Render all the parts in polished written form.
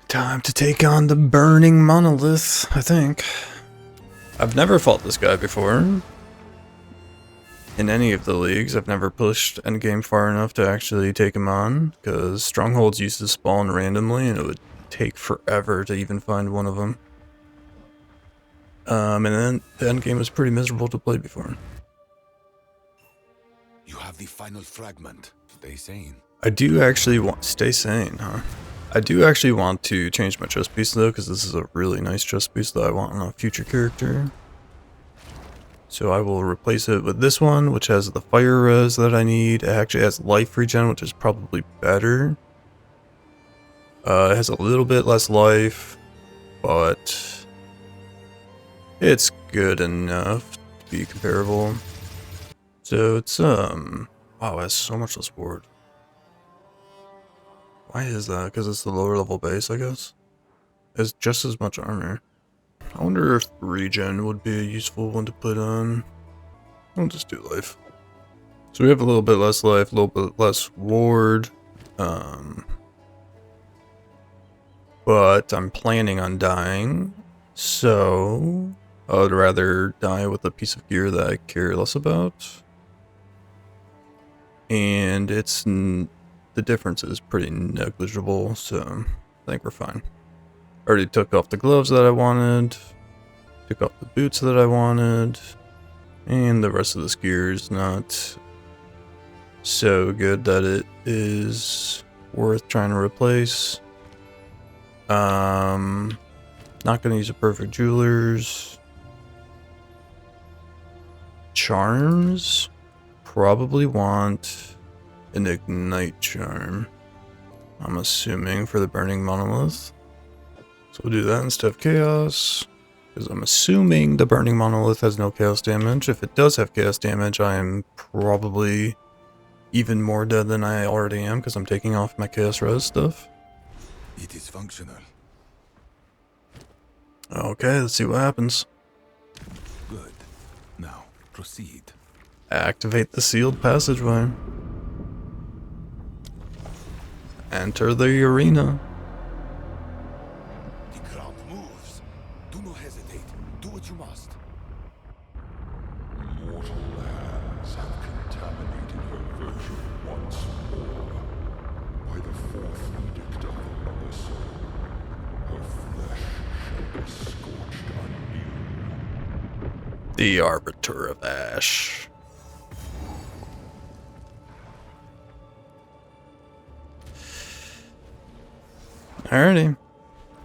Time to take on the burning monolith, I think. I've never fought this guy before. In any of the leagues, I've never pushed endgame far enough to actually take him on, because strongholds used to spawn randomly and it would take forever to even find one of them. And then the endgame was pretty miserable to play before. You have the final fragment. Stay sane. I do actually want... Stay sane, huh? I do actually want to change my chest piece though, because this is a really nice chest piece that I want on a future character. So I will replace it with this one, which has the fire res that I need. It actually has life regen, which is probably better. It has a little bit less life, but it's good enough to be comparable. So it's, wow, it has so much less ward. Why is that? Because it's the lower level base, I guess? It's just as much armor. I wonder if Regen would be a useful one to put on. I'll just do life. So we have a little bit less life, a little bit less ward. But I'm planning on dying. So I would rather die with a piece of gear that I care less about. And it's... the difference is pretty negligible, so I think we're fine. Already took off the gloves that I wanted, took off the boots that I wanted, and the rest of this gear is not so good that it is worth trying to replace. Not gonna use a perfect jewelers. Charms, probably want an ignite charm, I'm assuming, for the burning monolith. So we'll do that instead of chaos, because I'm assuming the burning monolith has no chaos damage. If it does have chaos damage, I am probably even more dead than I already am, because I'm taking off my chaos res stuff. It is functional. Okay, let's see what happens. Good. Now, proceed. Activate the sealed passageway. Enter the arena. The ground moves. Do not hesitate. Do what you must. Mortal lands have contaminated her virtue once more. By the fourth edict of the Mother Soul, her flesh shall be scorched anew. The Arbiter of Ash. Alrighty,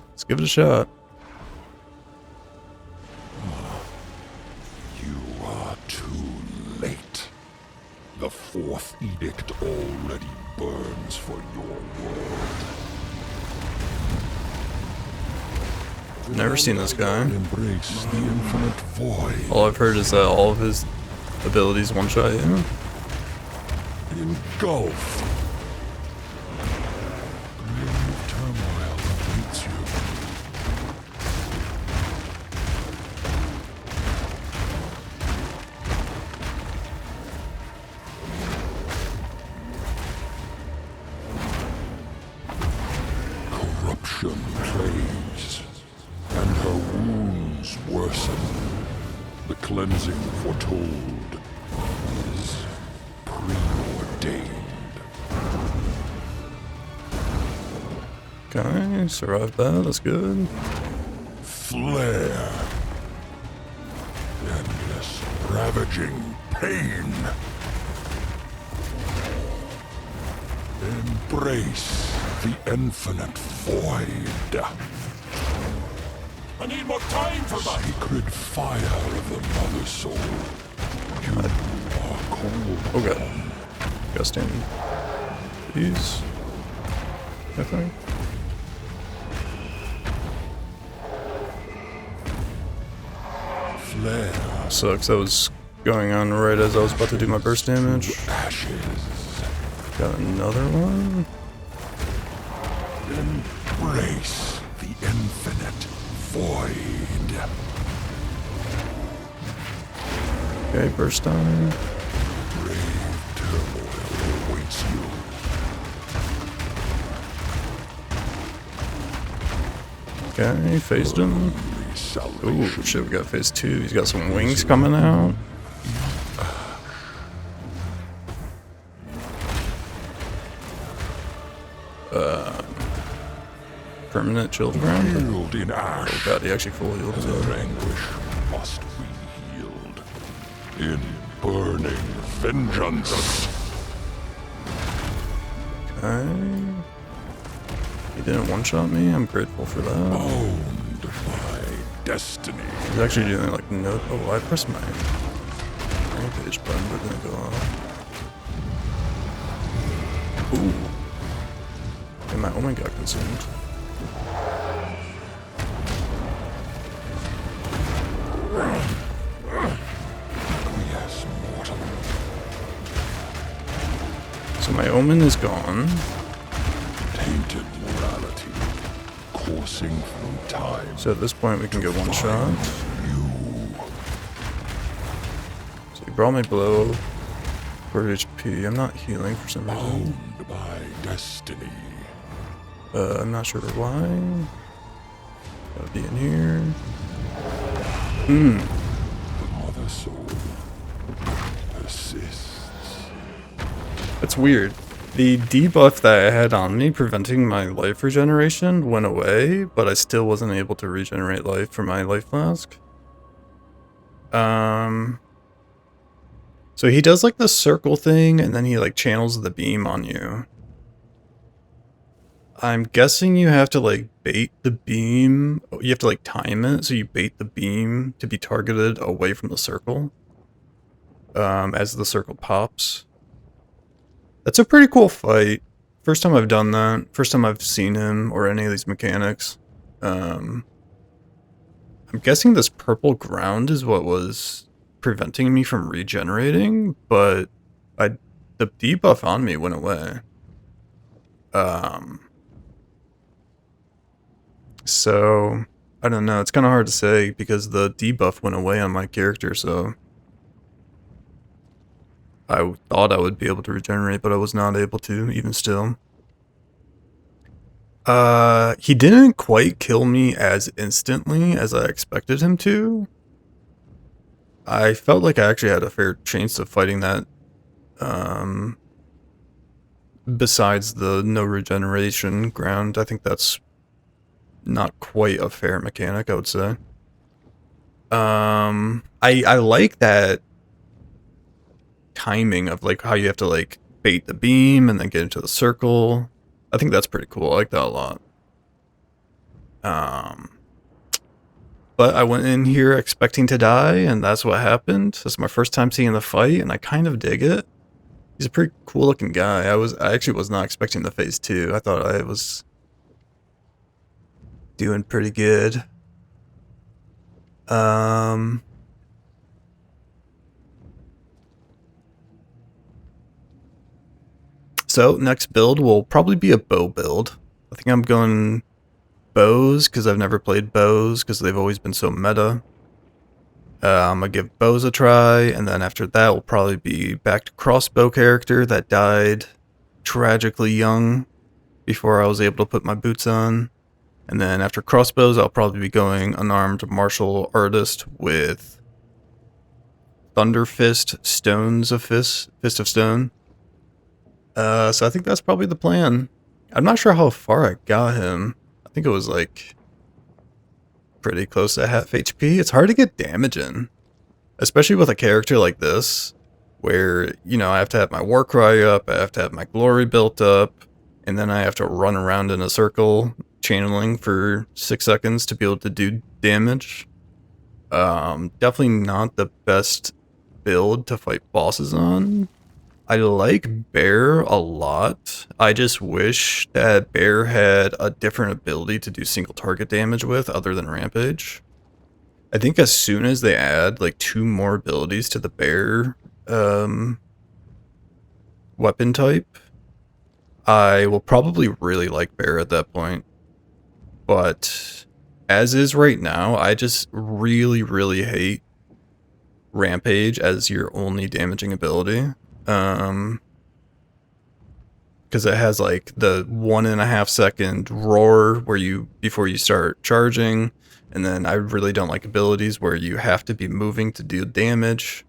let's give it a shot. You are too late. The fourth edict already burns for your world. Never seen this guy. Embrace the infinite void. All I've heard is that all of his abilities one-shot you. Engulf. Grave turmoil awaits you. Corruption plagues, and her wounds worsen. The cleansing foretold is preordained. Okay, survived that, that's good. Flare. Endless, ravaging pain. Embrace the infinite void. I need more time for my... Sacred fire of the Mother Soul. You are called. Oh god. Gusting. These. I think. Flare. Sucks, that was going on right as I was about to do my burst damage. Ashes. Got another one. Embrace the infinite void. Okay, burst on. Grave turmoil awaits you. Okay, phased him. Ooh, shit, we got phase 2. He's got some wings coming out. Permanent chill ground. Healed in Oh ash. god, he actually full healed too. Her anguish must be healed. In burning vengeance. Okay. He didn't one-shot me. I'm grateful for that. Bound by destiny. He's actually doing like no. Oh, I pressed my rampage button, but it didn't go off. Ooh. And my Omen got consumed. Yes, mortal. So my Omen is gone. Tainted morality. Coursing through time. So at this point we can get one shot. You. So he brought me below 4 HP. I'm not healing for some reason. Bound by destiny. I'm not sure why. That would be in here. The mother soul persists. That's weird. The debuff that I had on me preventing my life regeneration went away, but I still wasn't able to regenerate life from my life flask. So he does like the circle thing and then he like channels the beam on you. I'm guessing you have to like bait the beam. You have to like time it so you bait the beam to be targeted away from the circle. As the circle pops. That's a pretty cool fight. First time I've done that. First time I've seen him or any of these mechanics. I'm guessing this purple ground is what was preventing me from regenerating, but the debuff on me went away. So I don't know. It's kind of hard to say because the debuff went away on my character, so I thought I would be able to regenerate, but I was not able to, even still. He didn't quite kill me as instantly as I expected him to. I felt like I actually had a fair chance of fighting that, besides the no regeneration ground. I think that's not quite a fair mechanic, I would say. I like that timing of like how you have to like bait the beam and then get into the circle. I think that's pretty cool. I like that a lot. But I went in here expecting to die, and that's what happened. That's my first time seeing the fight, and I kind of dig it. He's a pretty cool looking guy. I actually was not expecting the phase 2. I thought I was doing pretty good. So next build will probably be a bow build. I think I'm going bows because I've never played bows because they've always been so meta. I'm gonna give bows a try, and then after that we'll probably be back to crossbow character that died tragically young before I was able to put my boots on. And then after crossbows, I'll probably be going unarmed martial artist with Thunder Fist, Fist of Stone. So I think that's probably the plan. I'm not sure how far I got him. I think it was like pretty close to half HP. It's hard to get damage in, especially with a character like this, where, you know, I have to have my war cry up, I have to have my glory built up, and then I have to run around in a circle, channeling for 6 seconds to be able to do damage. Definitely not the best build to fight bosses on. I like Bear a lot. I just wish that Bear had a different ability to do single target damage with other than Rampage. I think as soon as they add like 2 more abilities to the Bear weapon type, I will probably really like Bear at that point. But as is right now, I just really, really hate Rampage as your only damaging ability. because it has like the 1.5 second roar where before you start charging, and then I really don't like abilities where you have to be moving to do damage.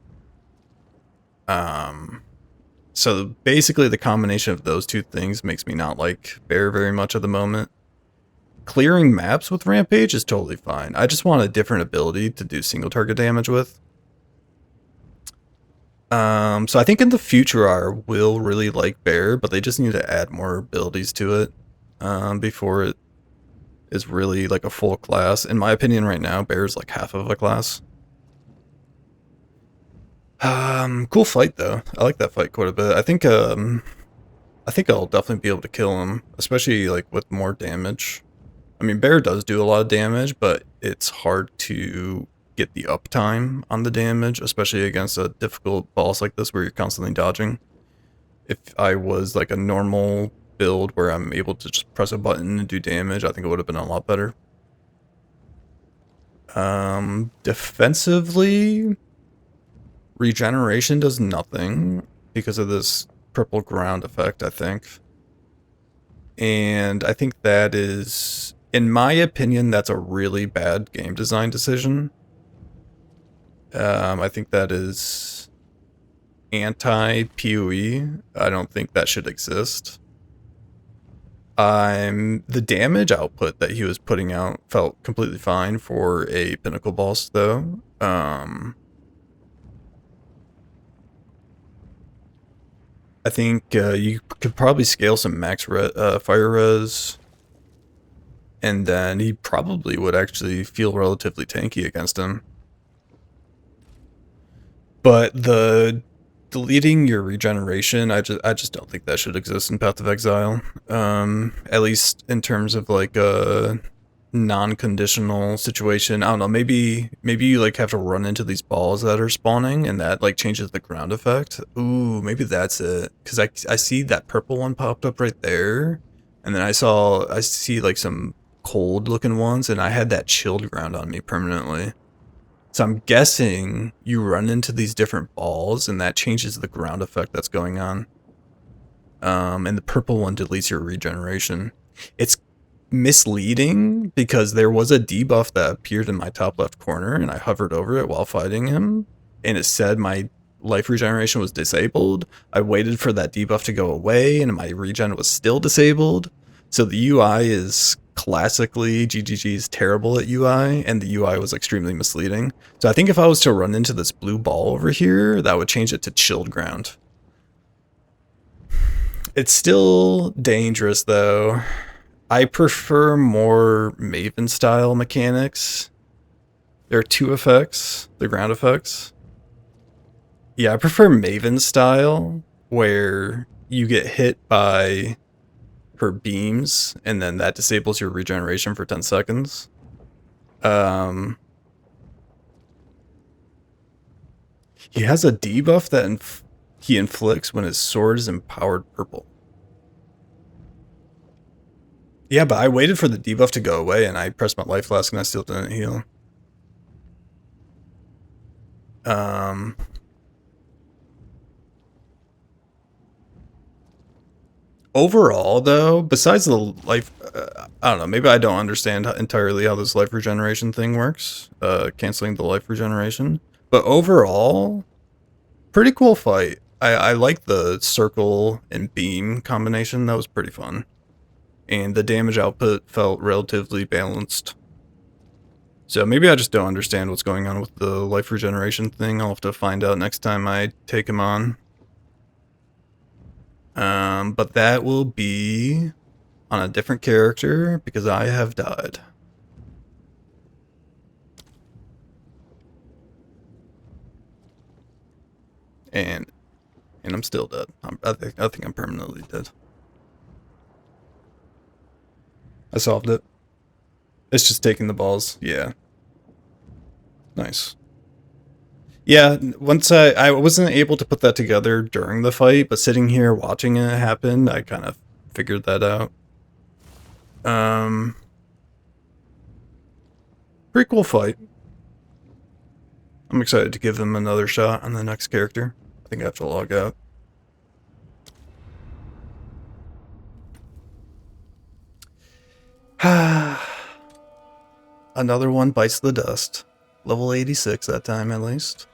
So basically the combination of those two things makes me not like Bear very much at the moment. Clearing maps with Rampage is totally fine. I just want a different ability to do single target damage with. So I think in the future I will really like Bear, but they just need to add more abilities to it before it is really like a full class. In my opinion right now, Bear is like half of a class. Cool fight though. I like that fight quite a bit. I think I'll definitely be able to kill him, especially like with more damage. I mean, Bear does do a lot of damage, but it's hard to get the uptime on the damage, especially against a difficult boss like this where you're constantly dodging. If I was like a normal build where I'm able to just press a button and do damage, I think it would have been a lot better. Defensively, regeneration does nothing because of this purple ground effect, I think. And I think that is, in my opinion, that's a really bad game design decision. I think that is anti-PoE. I don't think that should exist. The damage output that he was putting out felt completely fine for a pinnacle boss, though. I think you could probably scale some max fire res, and then he probably would actually feel relatively tanky against him. But the deleting your regeneration, I just don't think that should exist in Path of Exile. At least in terms of like a non-conditional situation. I don't know, maybe you like have to run into these balls that are spawning and that like changes the ground effect. Ooh, maybe that's it. Cause I see that purple one popped up right there. And then I see like some cold looking ones, and I had that chilled ground on me permanently. So I'm guessing you run into these different balls and that changes the ground effect that's going on. And the purple one deletes your regeneration. It's misleading because there was a debuff that appeared in my top left corner and I hovered over it while fighting him and it said my life regeneration was disabled. I waited for that debuff to go away and my regen was still disabled. So the UI is classically, GGG is terrible at UI, and the UI was extremely misleading. So I think if I was to run into this blue ball over here, that would change it to chilled ground. It's still dangerous though. I prefer more Maven style mechanics. There are two effects, the ground effects. Yeah, I prefer Maven style, where you get hit by her beams, and then that disables your regeneration for 10 seconds. He has a debuff that he inflicts when his sword is empowered purple. Yeah, but I waited for the debuff to go away, and I pressed my life flask, and I still didn't heal. Overall, though, besides the life, I don't know, maybe I don't understand entirely how this life regeneration thing works, canceling the life regeneration. But overall, pretty cool fight. I like the circle and beam combination, that was pretty fun. And the damage output felt relatively balanced. So maybe I just don't understand what's going on with the life regeneration thing. I'll have to find out next time I take him on. But that will be on a different character because I have died. And I'm still dead. I think I'm permanently dead. I solved it. It's just taking the balls. Yeah. Nice. Yeah, once I wasn't able to put that together during the fight, but sitting here watching it happen, I kind of figured that out. Pretty cool fight. I'm excited to give them another shot on the next character. I think I have to log out. Another one bites the dust. Level 86 that time, at least.